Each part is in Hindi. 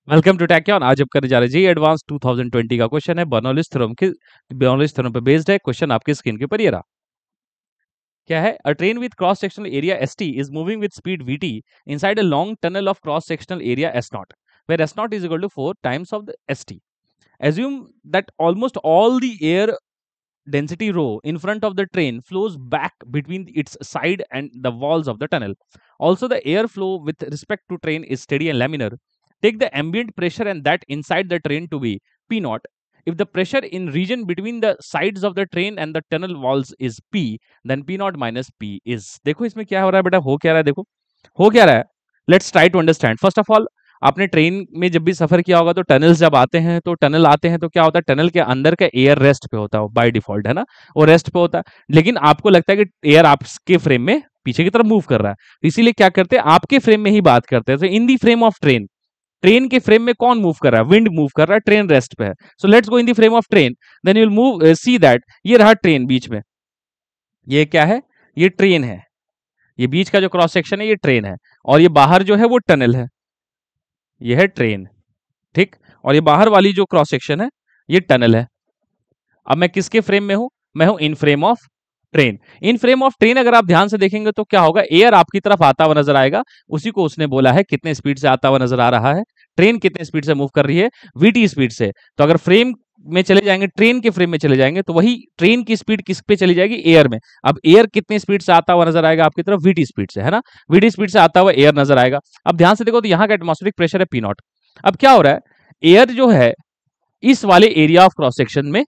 Welcome to टैक्योन। आज हम करने जा रहे हैं जी एडवांस 2020 का क्वेश्चन है बर्नौलीज थ्योरम के बर्नौलीज थ्योरम पे बेस्ड है। क्वेश्चन आपकी स्क्रीन के ऊपर ये रहा। क्या है? A train with cross sectional area S T is moving with speed V T inside a long tunnel of cross sectional area S not where S not is equal to 4 times of the S T. Assume that almost all the air density rho in front of the train flows back between its side and the walls of the tunnel. Also, the air flow with respect to train is steady and laminar. Take the ambient pressure and that inside the train to be P naught. If the pressure in region between the sides of the train and the tunnel walls is P, then P naught minus P is. देखो इसमें क्या हो रहा है बेटा, हो क्या रहा है, देखो हो क्या रहा है. Let's try to understand. First of all, आपने ट्रेन में जब भी सफर किया होगा तो टनल्स जब आते हैं तो टनल आते हैं तो क्या होता है, टनल के अंदर का एयर रेस्ट पे होता है बाय डिफॉल्ट, है ना, वो रेस्ट पे होता है. लेकिन आपको लगता है कि एयर आपके फ्रेम में पीछे की तरफ मूव कर रहा है, तो इसीलिए क्या करते हैं, आपके फ्रेम में ही बात करते हैं. तो इन the frame of train, train के फ्रेम में कौन मूव कर रहा है, विंड मूव कर रहा है, ट्रेन रेस्ट पे है. So let's go in the frame of train, then you will move see that ये रहा ट्रेन बीच में, ये क्या है, ये ट्रेन है, ये बीच का जो क्रॉस सेक्शन है ये ट्रेन है, और ये बाहर जो है वो टनल है, ये है ट्रेन, ठीक. और ये बाहर वाली जो क्रॉस सेक्शन है ये टनल है. अब मैं किसके फ्रेम में हूं, मैं हूं इन frame of train. In frame of train अगर आप ध्यान से देखेंगे तो क्या होगा, एयर आपकी तरफ आता हुआ नजर आएगा, उसी को उसने बोला है कितने स्पीड से आता हुआ नजर आ रहा है, ट्रेन कितने स्पीड से मूव कर रही है, वीटी स्पीड से. तो अगर फ्रेम में चले जाएंगे, ट्रेन के फ्रेम में चले जाएंगे, तो वही ट्रेन की स्पीड किस पे चली जाएगी, एयर में. अब एयर कितने स्पीड से आता हुआ नजर आएगा आपकी तरफ, वीटी स्पीड से, है ना, वीटी स्पीड से आता हुआ एयर नजर आएगा. अब ध्यान से देखो तो यहाँ का एटमॉस्फेरिक प्रेशर है पी नॉट. अब क्या हो रहा है, एयर जो है इस वाले एरिया ऑफ क्रॉस सेक्शन में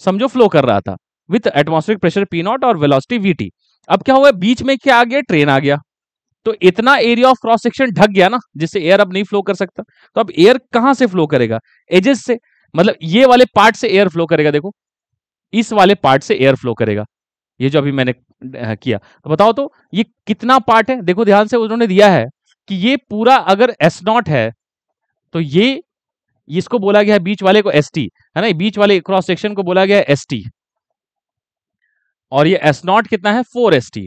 समझो फ्लो कर रहा था with atmospheric pressure P not और वेलोसिटी वीटी. अब क्या हुआ, बीच में क्या आ गया, ट्रेन आ गया, तो इतना एरिया ऑफ क्रॉस सेक्शन ढक गया ना, जिससे एयर अब नहीं फ्लो कर सकता. तो अब एयर कहां से फ्लो करेगा, एजेस से, मतलब ये वाले पार्ट से एयर फ्लो करेगा. देखो इस वाले पार्ट से एयर फ्लो करेगा, ये जो अभी मैंने किया. तो बताओ तो ये कितना पार्ट है, देखो ध्यान से उन्होंने दिया है कि ये पूरा अगर एस नॉट है तो ये इसको बोला गया है बीच वाले को एस टी, है ना, बीच वाले क्रॉस सेक्शन को बोला गया है एस टी, और ये एस नॉट कितना है, 4st.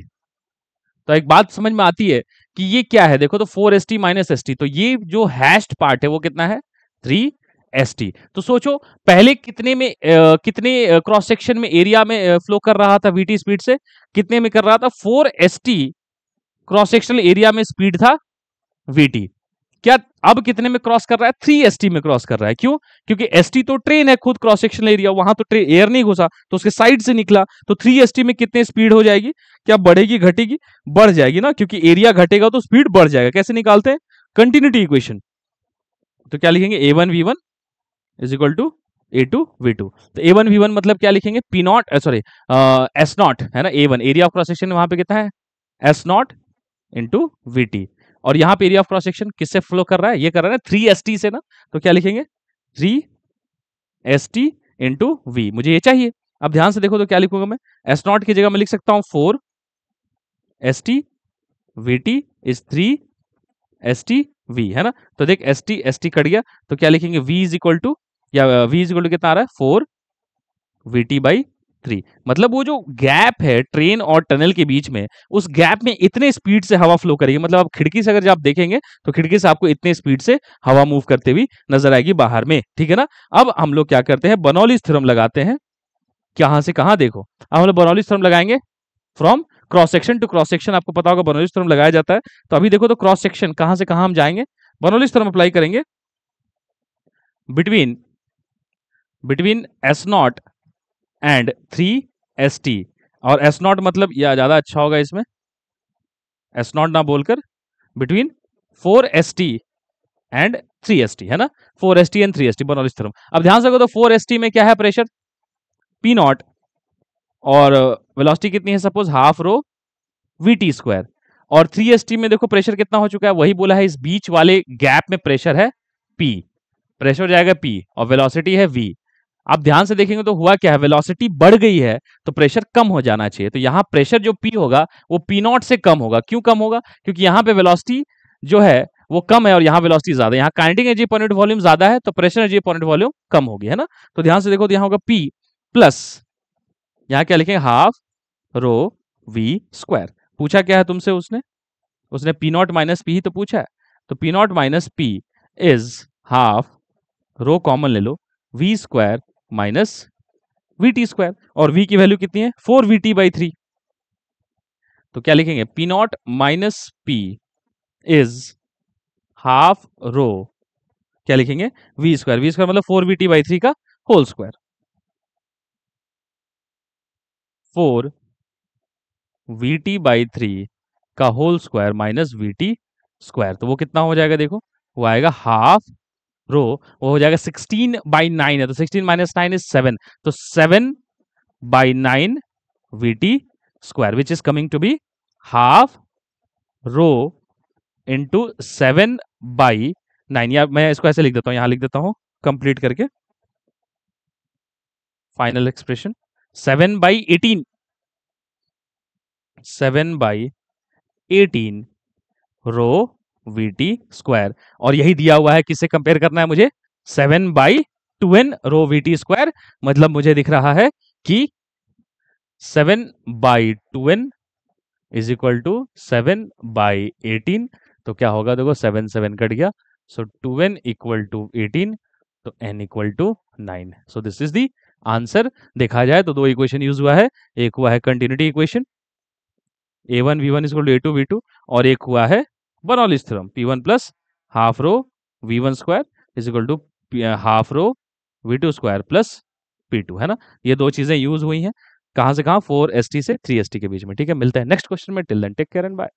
तो एक बात समझ में आती है कि ये क्या है, देखो तो 4st माइनस एस टी, तो ये जो हैश्ड पार्ट है वो कितना है, 3st. तो सोचो पहले कितने में कितने क्रॉस सेक्शन में एरिया में फ्लो कर रहा था वीटी स्पीड से, कितने में कर रहा था, 4st क्रॉस सेक्शनल एरिया में स्पीड था वीटी. क्या अब कितने में क्रॉस कर रहा है, 3st में क्रॉस कर रहा है. क्यों, क्योंकि st तो ट्रेन है, खुद क्रॉस सेक्शनल एरिया, वहां तो एयर नहीं घुसा, तो उसके साइड से निकला, तो 3st में कितने स्पीड हो जाएगी, क्या बढ़ेगी घटेगी, बढ़ जाएगी ना, क्योंकि एरिया घटेगा तो स्पीड बढ़ जाएगा. कैसे निकालते हैं, कंटिन्यूटी इक्वेशन. तो क्या लिखेंगे, a1 v1 is equal to a2 v2. तो a1 v1 मतलब क्या लिखेंगे, p not, sorry s not, है ना, a1 area of cross section वहां पे कितना है, s नॉट इंटू वीटी. और यहां पे एरिया ऑफ क्रॉस सेक्शन किससे फ्लो कर रहा है, ये कर रहा है 3st से ना, तो क्या लिखेंगे, 3st इंटू वी, मुझे ये चाहिए. अब ध्यान से देखो तो क्या लिखूंगा मैं, एस नॉट की जगह मैं लिख सकता हूं 4st, VT is 3st we, है ना. तो देख st कट गया, तो क्या लिखेंगे, v इज इक्वल टू, या v इज इक्वल टू कितना आ रहा है, 4 वीटी बाई 3. मतलब वो जो गैप है ट्रेन और टनल के बीच में, उस गैप में इतने स्पीड से हवा फ्लो करेगी, मतलब आप खिड़की से अगर जब आप देखेंगे तो खिड़की से आपको इतने स्पीड से हवा मूव करते हुए नजर आएगी बाहर में, ठीक है ना. अब हम लोग क्या करते हैं, बर्नौलीज थ्योरम लगाते हैं. कहां से कहां, देखो अब हम लोग बर्नौलीज थ्योरम लगाएंगे from cross section two cross section. आपको पता होगा बर्नौलीज थ्योरम लगाया जाता है. तो अभी देखो तो क्रॉस सेक्शन कहां से कहां हम जाएंगे, बर्नौलीज थ्योरम अप्लाई करेंगे between S not and 3st. और एस नॉट मतलब या ज्यादा अच्छा होगा इसमें, एस नॉट ना बोलकर बिटवीन 4st एंड 3st, है ना, 4st and 3st Bernoulli's theorem. अब ध्यान से तो 4st में क्या है, प्रेशर पी नॉट, और वेलोसिटी कितनी है, suppose half rho VT square. और 3st में देखो प्रेशर कितना हो चुका है, वही बोला है, इस बीच वाले गैप में प्रेशर है पी, प्रेशर हो जाएगा पी, और वेलोसिटी है वी. आप ध्यान से देखेंगे तो हुआ क्या है, वेलोसिटी बढ़ गई है तो प्रेशर कम हो जाना चाहिए. तो यहाँ प्रेशर जो पी होगा वो पी नॉट से कम होगा. क्यों कम होगा, क्योंकि यहाँ पे वेलोसिटी जो है वो कम है और यहाँ वेलोसिटी ज्यादा है, यहाँ kinetic energy per unit volume ज्यादा है, तो pressure energy per unit volume कम होगी, है ना. तो ध्यान से देखो तो यहाँ होगा पी प्लस, यहाँ क्या लिखेंगे, हाफ रो वी स्क्वायर. पूछा क्या है तुमसे, उसने पी नॉट माइनस पी ही तो पूछा है. तो P naught minus P is half rho common ले लो, v square minus v t square, और v की वैल्यू कितनी है 4vt/3। तो क्या लिखेंगे, P naught minus P is half rho, क्या लिखेंगे वी स्क्वायर मतलब 4vt/3 का होल स्क्वायर, 4vt/3 का whole square minus VT square. तो वो कितना हो जाएगा, देखो वो आएगा हाफ रो, वो हो जाएगा 16/9 है, तो 16 माइनस 9 इज 7, तो 7/9 VT square which is coming to be half rho into 7/9, या मैं इसको ऐसे लिख देता हूं, यहां लिख देता हूं कंप्लीट करके फाइनल एक्सप्रेशन 7/18, 7/18 रो वीटी स्क्वायर, और यही दिया हुआ है, किससे कंपेयर करना है मुझे, 7/2n रो वीटी स्क्वायर, मतलब मुझे दिख रहा है कि 7/2n इज इक्वल टू 7/18। तो क्या होगा, देखो 7 7 कट गया, सो 2n इक्वल टू 18, तो n equal to 9। So this is the answer. देखा जाए तो दो इक्वेशन यूज हुआ है, एक हुआ है continuity equation a1 v1 is equal to a2 v2, और एक हुआ है Bernoulli's theorem p1 plus half rho v1 square is equal to half rho v2 square plus p2, है ना। ये दो चीजें यूज हुई हैं, कहां से कहां, 4st से 3st के बीच में। ठीक है, मिलते हैं नेक्स्ट क्वेश्चन में, till then take care and bye.